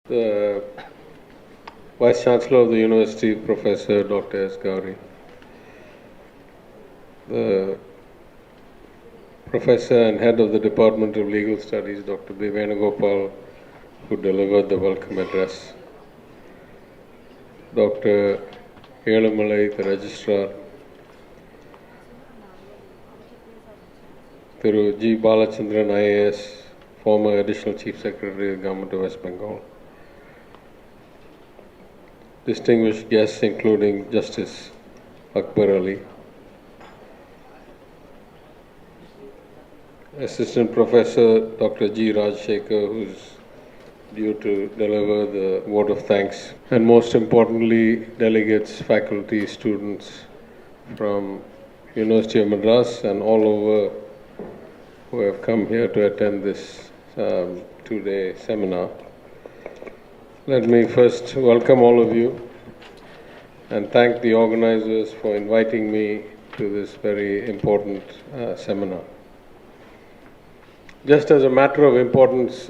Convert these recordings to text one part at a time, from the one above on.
the Vice Chancellor of the University, Professor Dr. S. Gauri, the Professor and Head of the Department of Legal Studies, Dr. B. Venugopal, who delivered the welcome address, Dr. Elumalai, the Registrar, Thiru G. Balachandran, IAS, former Additional Chief Secretary of the Government of West Bengal, distinguished guests including Justice Akbar Ali, Assistant Professor Dr. G. Rajshekhar, who's due to deliver the vote of thanks, and most importantly, delegates, faculty, students from University of Madras and all over who have come here to attend this two-day seminar. Let me first welcome all of you and thank the organizers for inviting me to this very important seminar. Just as a matter of importance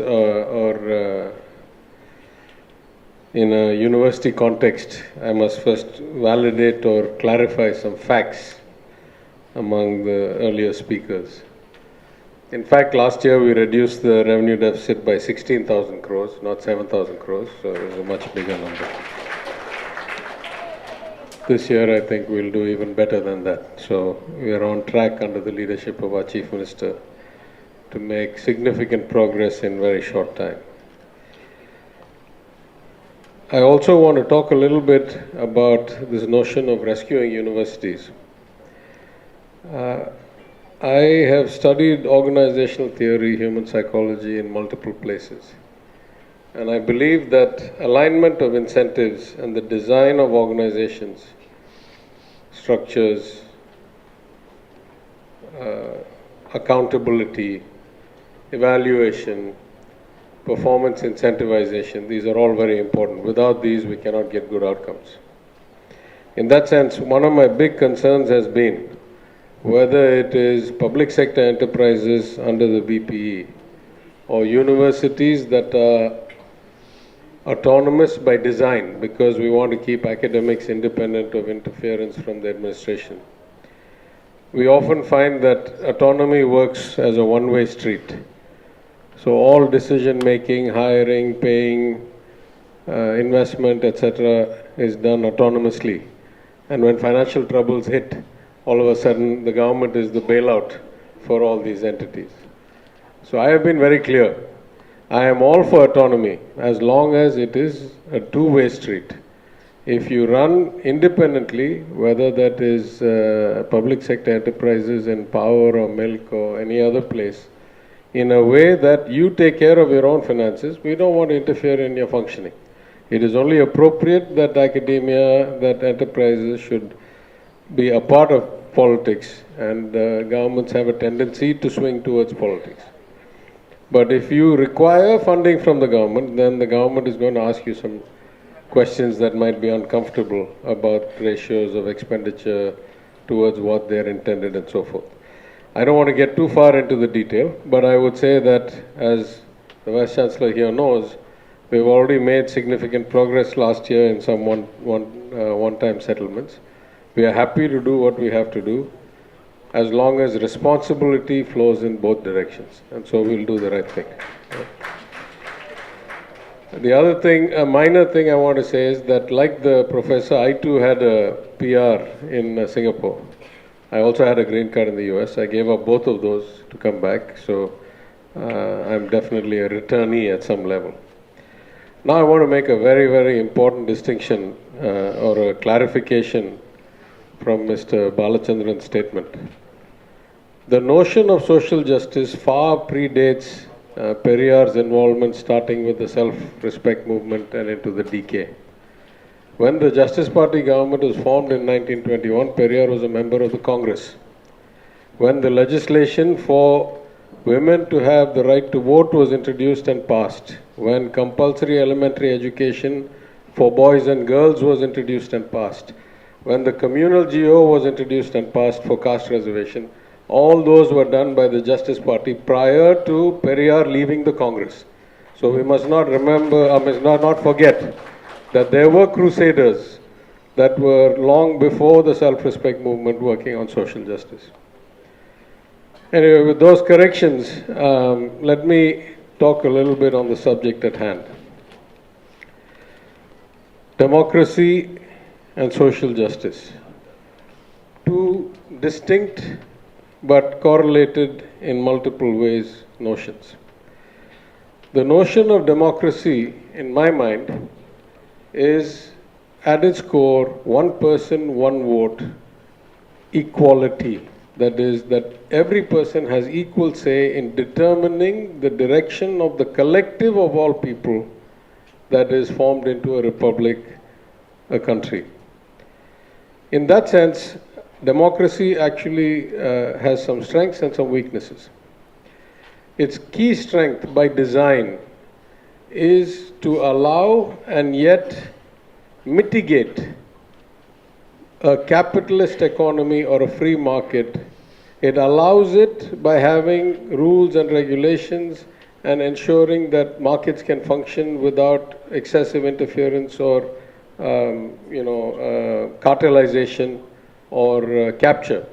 in a university context, I must first validate or clarify some facts among the earlier speakers. In fact, last year we reduced the revenue deficit by 16,000 crores, not 7,000 crores, so it was a much bigger number. This year I think we'll do even better than that. So we are on track under the leadership of our Chief Minister to make significant progress in very short time. I also want to talk a little bit about this notion of rescuing universities. I have studied organizational theory, human psychology in multiple places. And I believe that alignment of incentives and the design of organizations, structures, accountability, evaluation, performance incentivization, these are all very important. Without these, we cannot get good outcomes. In that sense, one of my big concerns has been whether it is public sector enterprises under the BPE or universities that are autonomous by design because we want to keep academics independent of interference from the administration. We often find that autonomy works as a one-way street. So all decision making, hiring, paying, investment, etc. is done autonomously. And when financial troubles hit, all of a sudden the government is the bailout for all these entities. So I have been very clear. I am all for autonomy as long as it is a two-way street. If you run independently, whether that is public sector enterprises in power or milk or any other place, in a way that you take care of your own finances, we don't want to interfere in your functioning. It is only appropriate that academia, that enterprises should be a part of politics, and governments have a tendency to swing towards politics. But if you require funding from the government, then the government is going to ask you some questions that might be uncomfortable about ratios of expenditure towards what they're intended and so forth. I don't want to get too far into the detail, but I would say that, as the Vice Chancellor here knows, we've already made significant progress last year in some one-time settlements. We are happy to do what we have to do as long as responsibility flows in both directions. And so we'll do the right thing. The other thing, a minor thing I want to say is that, like the professor, I too had a PR in Singapore. I also had a green card in the US. I gave up both of those to come back. So I'm definitely a returnee at some level. Now I want to make a very, very important distinction or a clarification from Mr. Balachandran's statement. The notion of social justice far predates Periyar's involvement, starting with the self-respect movement and into the DK. When the Justice Party government was formed in 1921, Periyar was a member of the Congress. When the legislation for women to have the right to vote was introduced and passed, when compulsory elementary education for boys and girls was introduced and passed, when the communal GO was introduced and passed for caste reservation, all those were done by the Justice Party prior to Periyar leaving the Congress. So we must not remember, I must not forget that there were crusaders that were long before the self-respect movement working on social justice. Anyway, with those corrections, let me talk a little bit on the subject at hand. Democracy and social justice. Two distinct but correlated in multiple ways notions. The notion of democracy, in my mind, is at its core one person, one vote, equality. That is, that every person has equal say in determining the direction of the collective of all people that is formed into a republic, a country. In that sense, democracy actually has some strengths and some weaknesses. Its key strength by design is to allow and yet mitigate a capitalist economy or a free market. It allows it by having rules and regulations and ensuring that markets can function without excessive interference or cartelization or capture.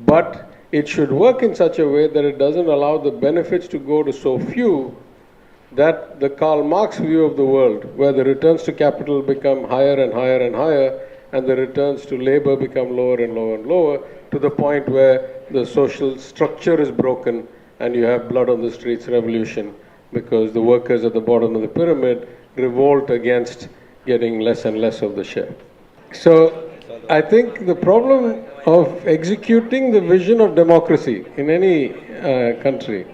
But it should work in such a way that it doesn't allow the benefits to go to so few that the Karl Marx view of the world, where the returns to capital become higher and higher and higher, and the returns to labor become lower and lower and lower, to the point where the social structure is broken and you have blood on the streets revolution because the workers at the bottom of the pyramid revolt against getting less and less of the share. So I think the problem of executing the vision of democracy in any country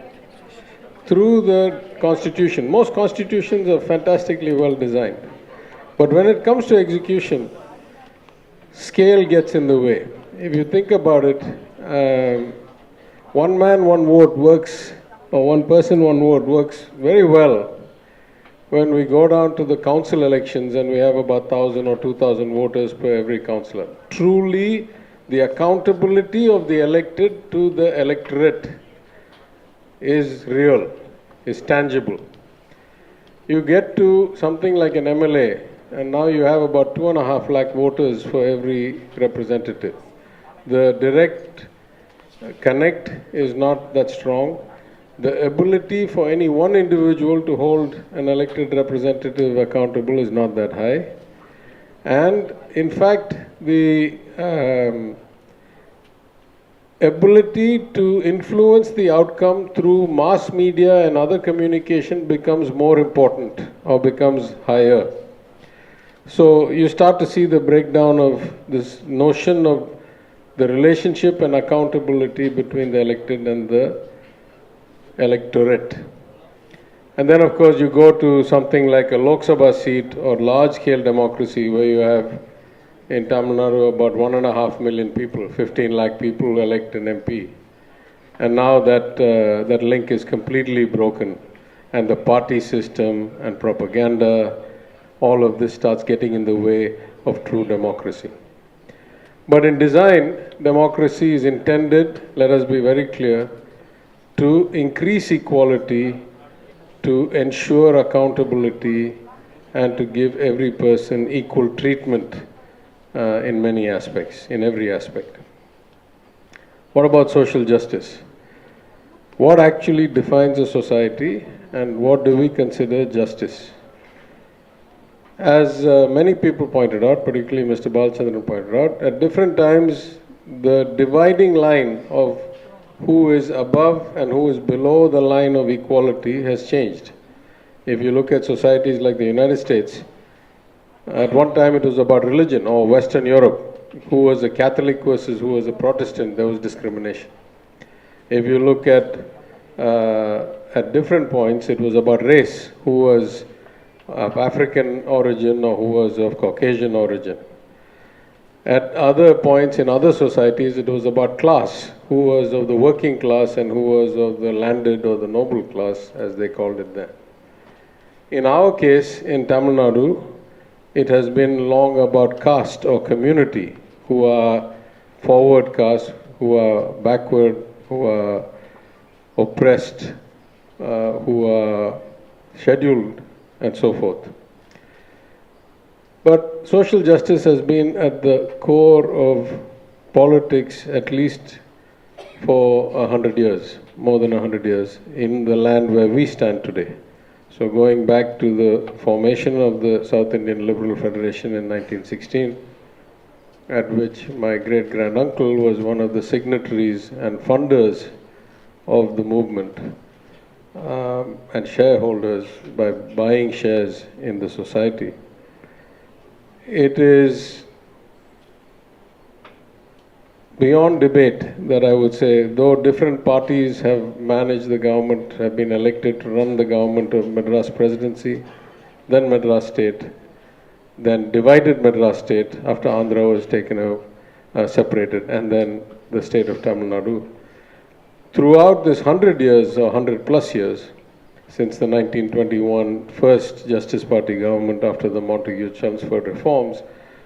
through the constitution, most constitutions are fantastically well designed, but when it comes to execution, scale gets in the way. If you think about it, one man, one vote works, or one person, one vote works very well when we go down to the council elections and we have about 1,000 or 2,000 voters per every councillor. Truly, the accountability of the elected to the electorate is real, is tangible. You get to something like an MLA, and now you have about 2.5 lakh voters for every representative. The direct connect is not that strong. The ability for any one individual to hold an elected representative accountable is not that high. And in fact, the ability to influence the outcome through mass media and other communication becomes more important or becomes higher. So you start to see the breakdown of this notion of the relationship and accountability between the elected and the electorate. And then of course you go to something like a Lok Sabha seat or large-scale democracy where you have in Tamil Nadu about 1.5 million people, 15 lakh people elect an MP. And now that link is completely broken, and the party system and propaganda, all of this starts getting in the way of true democracy. But in design, democracy is intended, let us be very clear, to increase equality, to ensure accountability, and to give every person equal treatment in many aspects, in every aspect. What about social justice? What actually defines a society, and what do we consider justice? As many people pointed out, particularly Mr. Balchandran pointed out, at different times the dividing line of who is above and who is below the line of equality has changed. If you look at societies like the United States, at one time it was about religion, or Western Europe, who was a Catholic versus who was a Protestant, there was discrimination. If you look at different points, it was about race, who was of African origin or who was of Caucasian origin. At other points in other societies, it was about class, who was of the working class and who was of the landed or the noble class, as they called it then. In our case, in Tamil Nadu, it has been long about caste or community, who are forward caste, who are backward, who are oppressed, who are scheduled, and so forth. But social justice has been at the core of politics at least for 100 years, more than 100 years, in the land where we stand today. So going back to the formation of the South Indian Liberal Federation in 1916, at which my great-granduncle was one of the signatories and funders of the movement, and shareholders by buying shares in the society. It is beyond debate that I would say, though different parties have managed the government, have been elected to run the government of Madras Presidency, then Madras State, then divided Madras State after Andhra was taken out, separated, and then the state of Tamil Nadu. Throughout this 100 years or 100 plus years, since the 1921 first Justice Party government after the Montagu-Chelmsford reforms,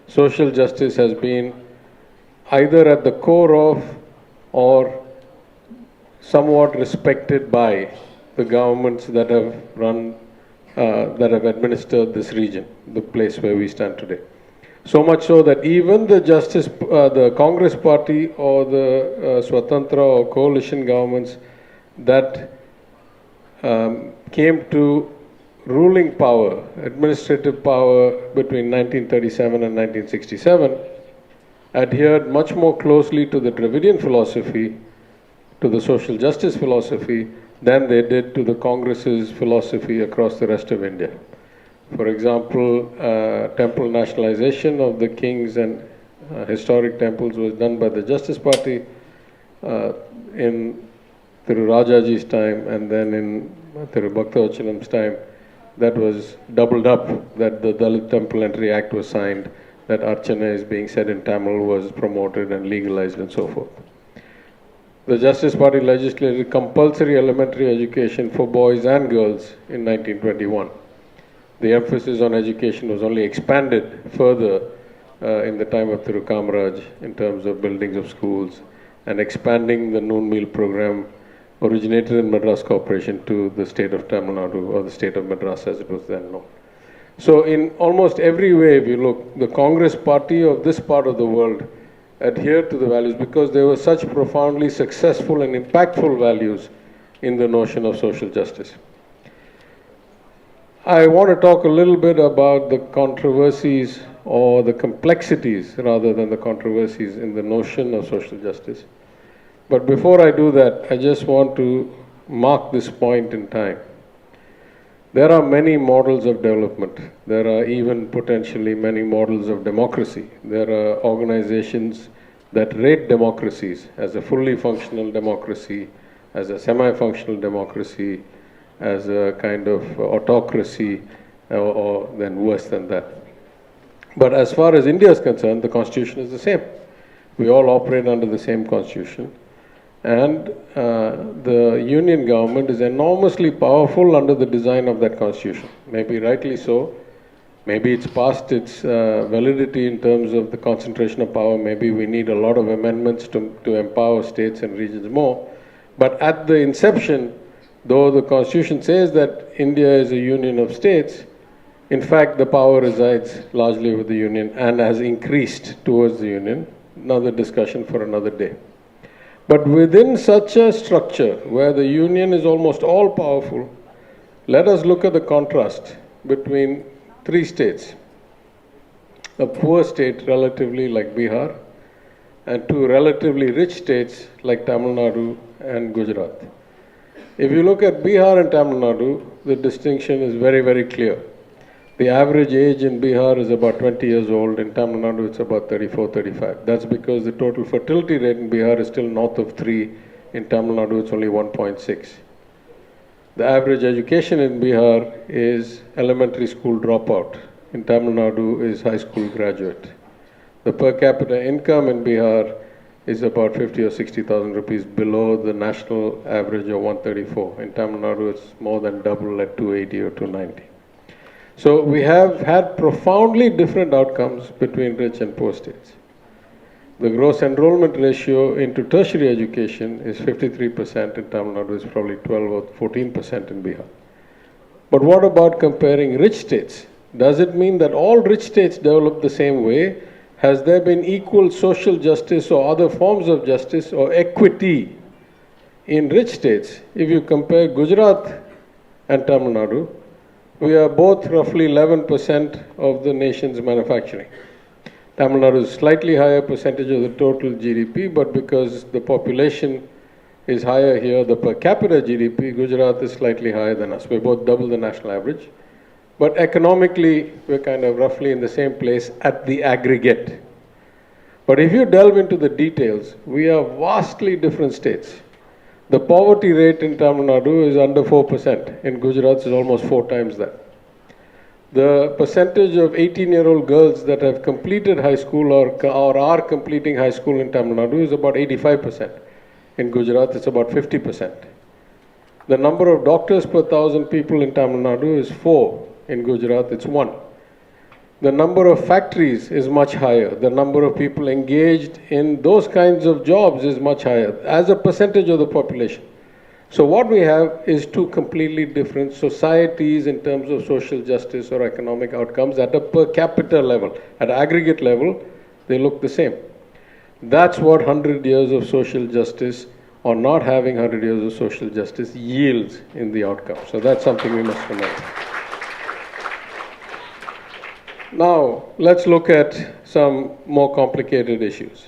social justice has been either at the core of or somewhat respected by the governments that have run, that have administered this region, the place where we stand today. So much so that even the Congress Party or the Swatantra or coalition governments that came to ruling power, administrative power between 1937 and 1967, adhered much more closely to the Dravidian philosophy, to the social justice philosophy, than they did to the Congress's philosophy across the rest of India. For example, temple nationalization of the kings and historic temples was done by the Justice Party in Thiru Rajaji's time, and then in Thiru Bhaktavachalam's time. That was doubled up, that the Dalit Temple Entry Act was signed, that Archana is being said in Tamil was promoted and legalized and so forth. The Justice Party legislated compulsory elementary education for boys and girls in 1921. The emphasis on education was only expanded further in the time of Thiru Kamaraj in terms of buildings of schools and expanding the noon meal program originated in Madras Corporation to the state of Tamil Nadu, or the state of Madras as it was then known. So in almost every way, if you look, the Congress Party of this part of the world adhered to the values because there were such profoundly successful and impactful values in the notion of social justice. I want to talk a little bit about the controversies or the complexities rather than the controversies in the notion of social justice. But before I do that, I just want to mark this point in time. There are many models of development. There are even potentially many models of democracy. There are organizations that rate democracies as a fully functional democracy, as a semi-functional democracy, as a kind of autocracy, or then worse than that. But as far as India is concerned, the constitution is the same. We all operate under the same constitution. And the union government is enormously powerful under the design of that constitution. Maybe rightly so. Maybe it's past its validity in terms of the concentration of power. Maybe we need a lot of amendments to empower states and regions more. But at the inception, though the constitution says that India is a union of states, in fact the power resides largely with the union and has increased towards the union. Another discussion for another day. But within such a structure where the union is almost all powerful, let us look at the contrast between three states. A poor state relatively like Bihar and two relatively rich states like Tamil Nadu and Gujarat. If you look at Bihar and Tamil Nadu, the distinction is very, very clear. The average age in Bihar is about 20 years old. In Tamil Nadu, it's about 34, 35. That's because the total fertility rate in Bihar is still north of 3. In Tamil Nadu, it's only 1.6. The average education in Bihar is elementary school dropout. In Tamil Nadu is high school graduate. The per capita income in Bihar is about 50 or 60,000 rupees below the national average of 134. In Tamil Nadu, it's more than double at 280 or 290. So we have had profoundly different outcomes between rich and poor states. The gross enrollment ratio into tertiary education is 53% in Tamil Nadu, is probably 12 or 14% in Bihar. But what about comparing rich states? Does it mean that all rich states develop the same way? Has there been equal social justice or other forms of justice or equity in rich states? If you compare Gujarat and Tamil Nadu, we are both roughly 11% of the nation's manufacturing. Tamil Nadu is slightly higher percentage of the total GDP, but because the population is higher here, the per capita GDP, Gujarat is slightly higher than us. We're both double the national average. But economically, we're kind of roughly in the same place at the aggregate. But if you delve into the details, we are vastly different states. The poverty rate in Tamil Nadu is under 4%. In Gujarat, it's almost 4 times that. The percentage of 18-year-old girls that have completed high school or are completing high school in Tamil Nadu is about 85%. In Gujarat, it's about 50%. The number of doctors per 1,000 people in Tamil Nadu is 4. In Gujarat, it's 1. The number of factories is much higher. The number of people engaged in those kinds of jobs is much higher as a percentage of the population. So what we have is 2 completely different societies in terms of social justice or economic outcomes at a per capita level. At aggregate level, they look the same. That's what 100 years of social justice or not having 100 years of social justice yields in the outcome. So that's something we must remember. Now, let's look at some more complicated issues.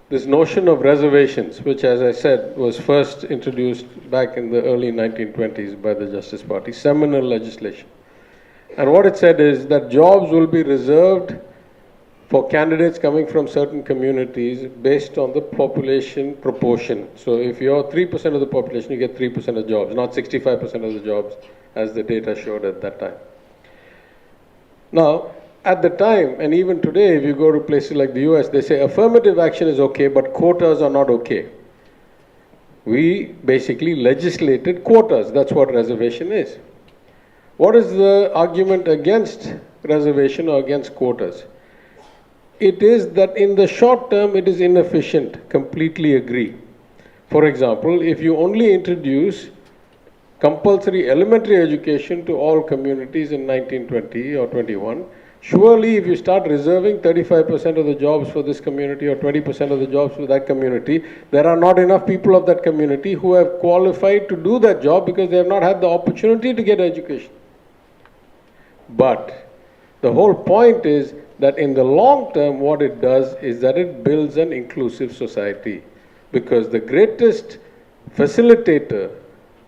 This notion of reservations, which, as I said, was first introduced back in the early 1920s by the Justice Party, seminal legislation. And what it said is that jobs will be reserved for candidates coming from certain communities based on the population proportion. So if you're 3% of the population, you get 3% of jobs, not 65% of the jobs, as the data showed at that time. Now, at the time, and even today, if you go to places like the US, they say affirmative action is okay, but quotas are not okay. We basically legislated quotas. That's what reservation is. What is the argument against reservation or against quotas? It is that in the short term, it is inefficient. Completely agree. For example, if you only introduce compulsory elementary education to all communities in 1920 or 21, surely, if you start reserving 35% of the jobs for this community or 20% of the jobs for that community, there are not enough people of that community who have qualified to do that job because they have not had the opportunity to get education. But the whole point is that in the long term, what it does is that it builds an inclusive society. Because the greatest facilitator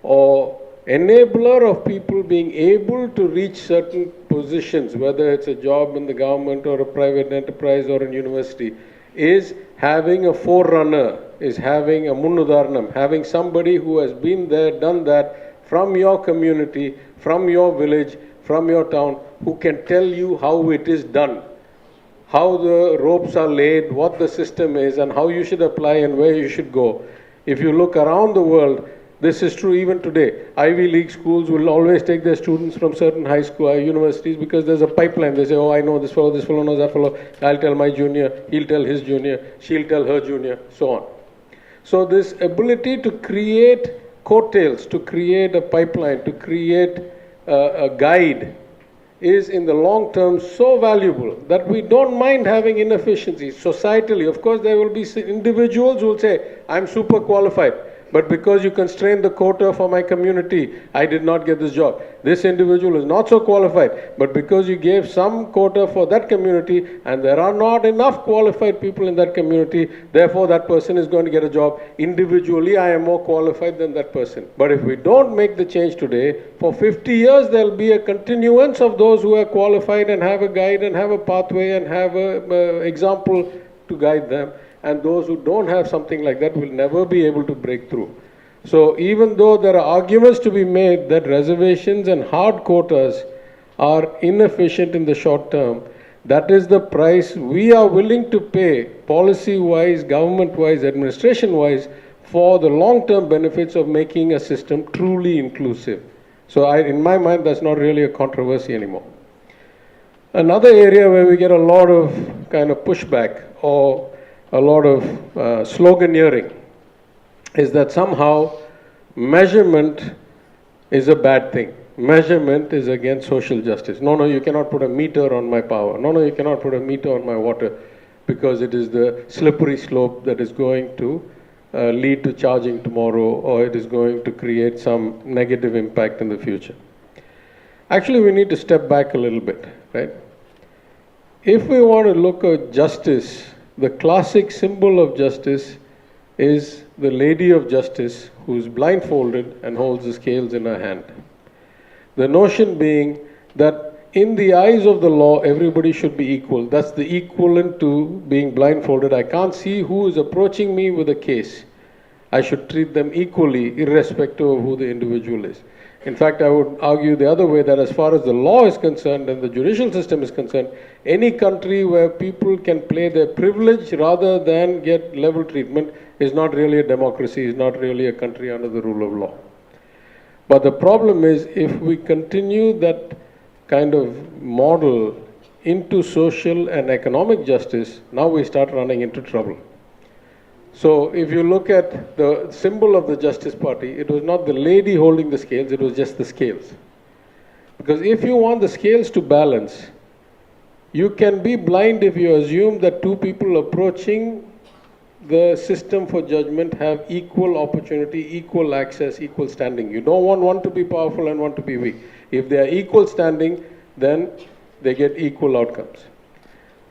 or enabler of people being able to reach certain positions, whether it's a job in the government or a private enterprise or a university, is having a forerunner, is having a munnudaranam, having somebody who has been there, done that, from your community, from your village, from your town, who can tell you how it is done, how the ropes are laid, what the system is, and how you should apply and where you should go. If you look around the world, this is true even today. Ivy League schools will always take their students from certain high school universities because there's a pipeline. They say, oh, I know this fellow knows that fellow. I'll tell my junior, he'll tell his junior, she'll tell her junior, so on. So this ability to create coattails, to create a pipeline, to create a guide is in the long term so valuable that we don't mind having inefficiencies. Societally, of course, there will be individuals who will say, I'm super qualified. But because you constrained the quota for my community, I did not get this job. This individual is not so qualified, but because you gave some quota for that community and there are not enough qualified people in that community, therefore that person is going to get a job. Individually, I am more qualified than that person. But if we don't make the change today, for 50 years there will be a continuance of those who are qualified and have a guide and have a pathway and have an example to guide them. And those who don't have something like that will never be able to break through. So even though there are arguments to be made that reservations and hard quotas are inefficient in the short term, that is the price we are willing to pay, policy-wise, government-wise, administration-wise, for the long-term benefits of making a system truly inclusive. So in my mind, that's not really a controversy anymore. Another area where we get a lot of kind of pushback or a lot of sloganeering is that somehow measurement is a bad thing. measurement is against social justice. No, no, you cannot put a meter on my power. No, no, you cannot put a meter on my water, because it is the slippery slope that is going to lead to charging tomorrow, or it is going to create some negative impact in the future. Actually, we need to step back a little bit, right? If we want to look at justice, the classic symbol of justice is the Lady of Justice, who's blindfolded and holds the scales in her hand. The notion being that in the eyes of the law, everybody should be equal. That's the equivalent to being blindfolded. I can't see who is approaching me with a case. I should treat them equally, irrespective of who the individual is. In fact, I would argue the other way, that as far as the law is concerned and the judicial system is concerned, any country where people can play their privilege rather than get level treatment is not really a democracy, is not really a country under the rule of law. But the problem is, if we continue that kind of model into social and economic justice, now we start running into trouble. So if you look at the symbol of the Justice Party, it was not the lady holding the scales, it was just the scales. Because if you want the scales to balance, you can be blind if you assume that two people approaching the system for judgment have equal opportunity, equal access, equal standing. You don't want one to be powerful and one to be weak. If they are equal standing, then they get equal outcomes.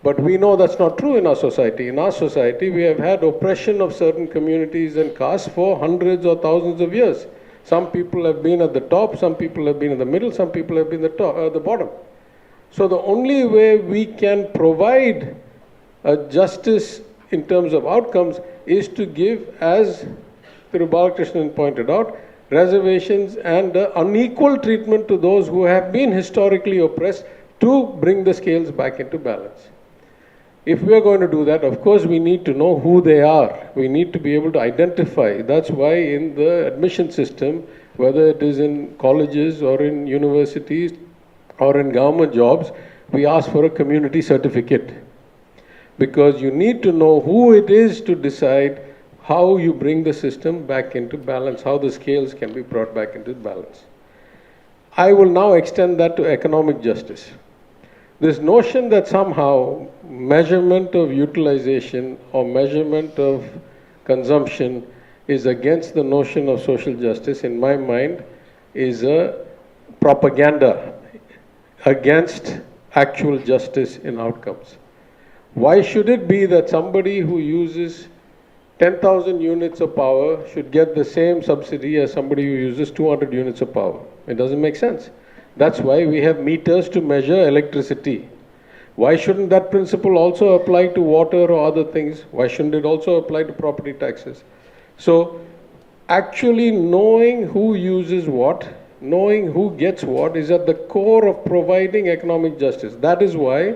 But we know that's not true in our society. In our society, we have had oppression of certain communities and castes for hundreds or thousands of years. Some people have been at the top, some people have been in the middle, some people have been at the bottom. So the only way we can provide a justice in terms of outcomes is to give, as Thiru Balakrishnan pointed out, reservations and unequal treatment to those who have been historically oppressed, to bring the scales back into balance. If we are going to do that, of course, we need to know who they are. We need to be able to identify. That's why in the admission system, whether it is in colleges or in universities or in government jobs, we ask for a community certificate. Because you need to know who it is to decide how you bring the system back into balance, how the scales can be brought back into balance. I will now extend that to economic justice. This notion that somehow measurement of utilization or measurement of consumption is against the notion of social justice, in my mind, is a propaganda against actual justice in outcomes. Why should it be that somebody who uses 10,000 units of power should get the same subsidy as somebody who uses 200 units of power? It doesn't make sense. That's why we have meters to measure electricity. Why shouldn't that principle also apply to water or other things? Why shouldn't it also apply to property taxes? So actually knowing who uses what, knowing who gets what, is at the core of providing economic justice. That is why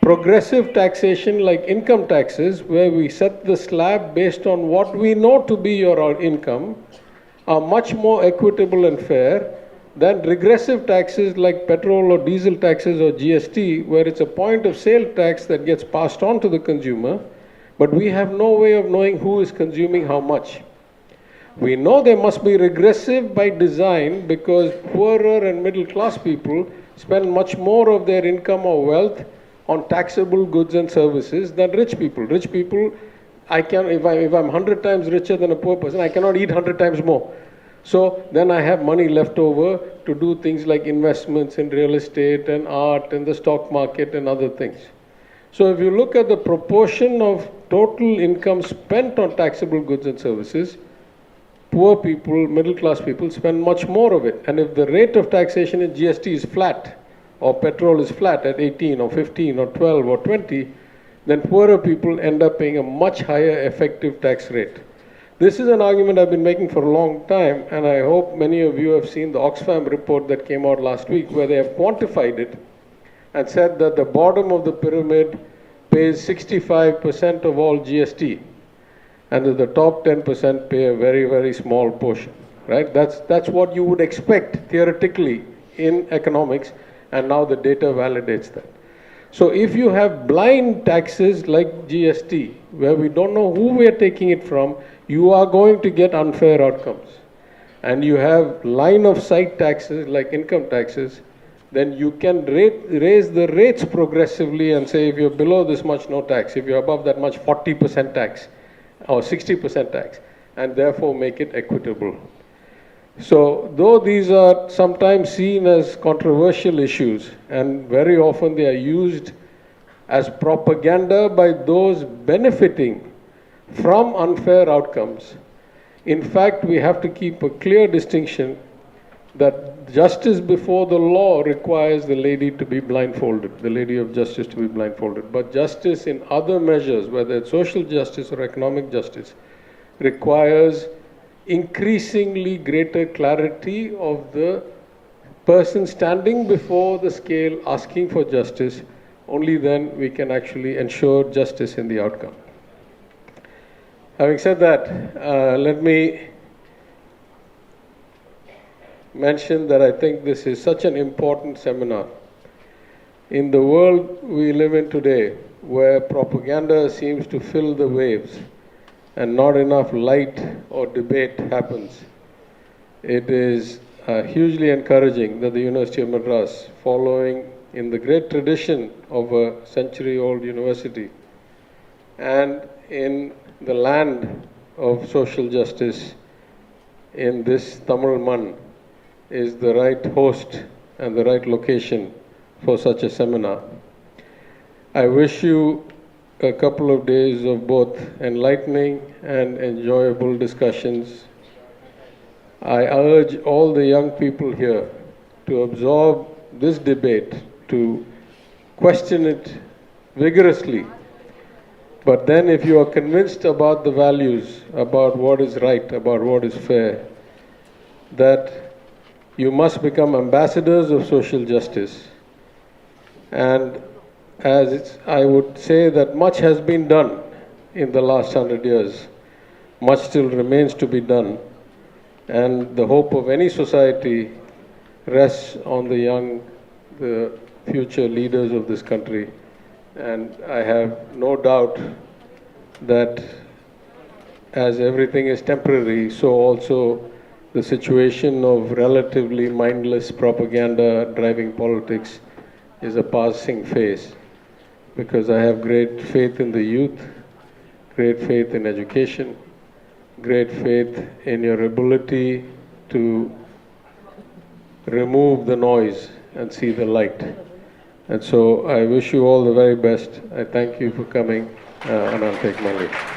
progressive taxation like income taxes, where we set the slab based on what we know to be your income, are much more equitable and fair than regressive taxes like petrol or diesel taxes or GST, where it's a point of sale tax that gets passed on to the consumer, but we have no way of knowing who is consuming how much. We know they must be regressive by design because poorer and middle class people spend much more of their income or wealth on taxable goods and services than rich people. Rich people, if I'm 100 times richer than a poor person, I cannot eat 100 times more. So then I have money left over to do things like investments in real estate and art and the stock market and other things. So if you look at the proportion of total income spent on taxable goods and services, poor people, middle class people spend much more of it. And if the rate of taxation in GST is flat, or petrol is flat at 18 or 15 or 12 or 20, then poorer people end up paying a much higher effective tax rate. This is an argument I've been making for a long time, and I hope many of you have seen the Oxfam report that came out last week, where they have quantified it and said that the bottom of the pyramid pays 65% of all GST, and that the top 10% pay a very, very small portion, right? That's what you would expect theoretically in economics, and now the data validates that. So if you have blind taxes like GST, where we don't know who we are taking it from, you are going to get unfair outcomes. and you have line of sight taxes like income taxes, then you can raise the rates progressively and say if you're below this much, no tax. If you're above that much, 40% tax or 60% tax, and therefore make it equitable. So, though these are sometimes seen as controversial issues, and very often they are used as propaganda by those benefiting from unfair outcomes, in fact, we have to keep a clear distinction that justice before the law requires the lady to be blindfolded, the lady of justice to be blindfolded. But justice in other measures, whether it's social justice or economic justice, requires increasingly greater clarity of the person standing before the scale asking for justice. Only then we can actually ensure justice in the outcome. Having said that, let me mention that I think this is such an important seminar. In the world we live in today, where propaganda seems to fill the waves and not enough light or debate happens, it is hugely encouraging that the University of Madras, following in the great tradition of a century-old university and in the land of social justice in this Tamil Mann, is the right host and the right location for such a seminar. I wish you a couple of days of both enlightening and enjoyable discussions. I urge all the young people here to absorb this debate, to question it vigorously. But then if you are convinced about the values, about what is right, about what is fair, that you must become ambassadors of social justice. And I would say that much has been done in the last 100 years. Much still remains to be done. And the hope of any society rests on the young, the future leaders of this country. And I have no doubt that as everything is temporary, so also the situation of relatively mindless propaganda driving politics is a passing phase. Because I have great faith in the youth, great faith in education, great faith in your ability to remove the noise and see the light. And so I wish you all the very best. I thank you for coming, and I'll take my leave.